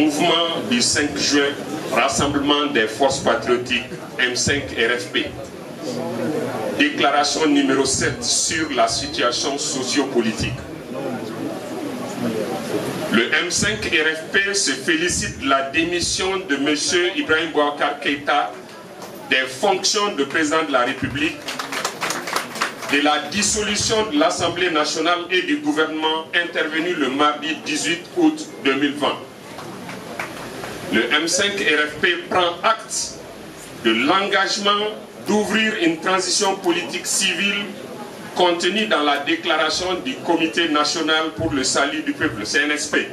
Mouvement du 5 juin, Rassemblement des forces patriotiques M5 RFP. Déclaration numéro 7 sur la situation sociopolitique. Le M5 RFP se félicite de la démission de M. Ibrahim Boubacar Keïta des fonctions de président de la République, de la dissolution de l'Assemblée nationale et du gouvernement intervenu le mardi 18 août 2020. Le M5 RFP prend acte de l'engagement d'ouvrir une transition politique civile contenue dans la déclaration du Comité national pour le salut du peuple, CNSP,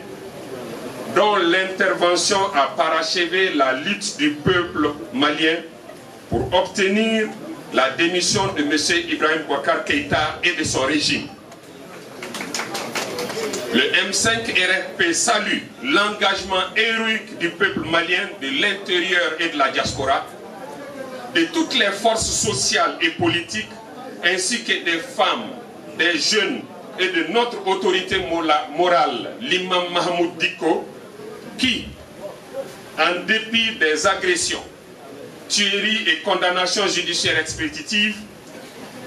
dont l'intervention a parachevé la lutte du peuple malien pour obtenir la démission de M. Ibrahim Boubacar Keïta et de son régime. Le M5 RFP salue l'engagement héroïque du peuple malien de l'intérieur et de la diaspora, de toutes les forces sociales et politiques, ainsi que des femmes, des jeunes et de notre autorité morale, l'imam Mahmoud Dicko, qui, en dépit des agressions, tueries et condamnations judiciaires expéditives,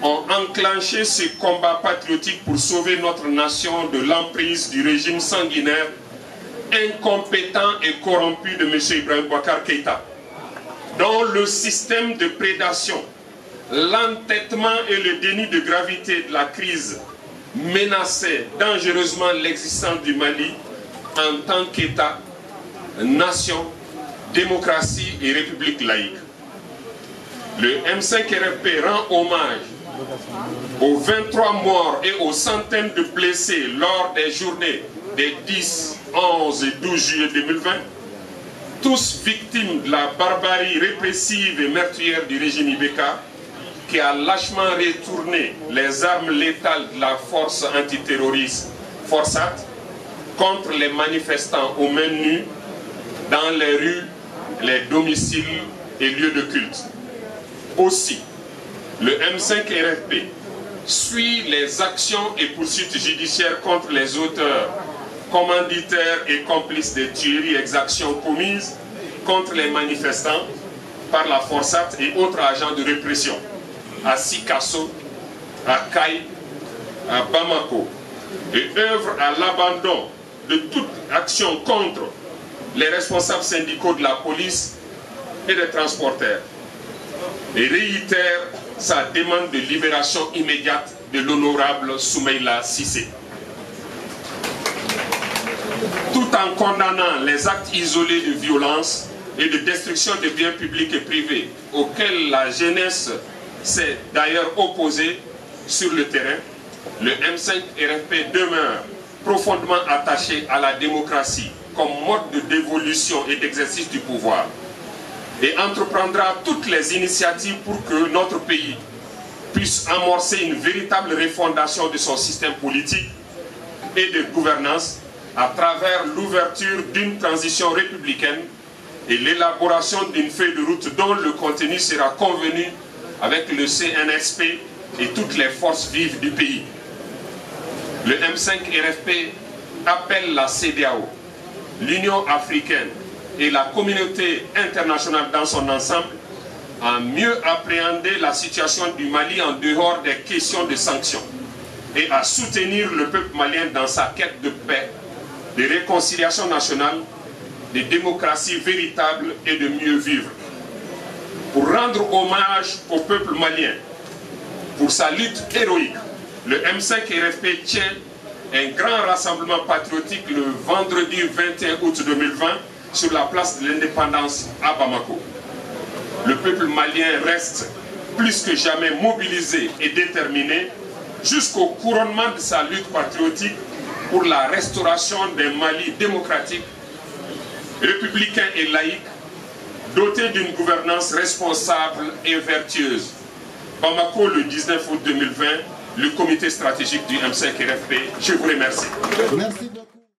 ont enclenché ce combat patriotique pour sauver notre nation de l'emprise du régime sanguinaire, incompétent et corrompu de M. Ibrahim Boubacar Keïta, dont le système de prédation, l'entêtement et le déni de gravité de la crise menaçaient dangereusement l'existence du Mali en tant qu'État, nation, démocratie et république laïque. Le M5 RFP rend hommage aux 23 morts et aux centaines de blessés lors des journées des 10, 11 et 12 juillet 2020, tous victimes de la barbarie répressive et meurtrière du régime Ibeka, qui a lâchement retourné les armes létales de la force antiterroriste Forsat contre les manifestants aux mains nues dans les rues, les domiciles et lieux de culte. Aussi, le M5 RFP suit les actions et poursuites judiciaires contre les auteurs, commanditaires et complices des tueries et exactions commises contre les manifestants par la Forsat et autres agents de répression à Sikasso, à Kay, à Bamako, et œuvre à l'abandon de toute action contre les responsables syndicaux de la police et des transporteurs, et réitère sa demande de libération immédiate de l'honorable Soumeïla Cissé. Tout en condamnant les actes isolés de violence et de destruction des biens publics et privés auxquels la jeunesse s'est d'ailleurs opposée sur le terrain, le M5 RFP demeure profondément attaché à la démocratie comme mode de dévolution et d'exercice du pouvoir, et entreprendra toutes les initiatives pour que notre pays puisse amorcer une véritable refondation de son système politique et de gouvernance à travers l'ouverture d'une transition républicaine et l'élaboration d'une feuille de route dont le contenu sera convenu avec le CNSP et toutes les forces vives du pays. Le M5 RFP appelle la CEDEAO, l'Union africaine et la communauté internationale dans son ensemble à mieux appréhender la situation du Mali en dehors des questions de sanctions et à soutenir le peuple malien dans sa quête de paix, de réconciliation nationale, de démocratie véritable et de mieux vivre. Pour rendre hommage au peuple malien pour sa lutte héroïque, le M5 RFP tient un grand rassemblement patriotique le vendredi 21 août 2020 sur la place de l'Indépendance à Bamako. Le peuple malien reste plus que jamais mobilisé et déterminé jusqu'au couronnement de sa lutte patriotique pour la restauration d'un Mali démocratique, républicain et laïque, doté d'une gouvernance responsable et vertueuse. Bamako, le 19 août 2020, le comité stratégique du M5 RFP. Je vous remercie. Merci.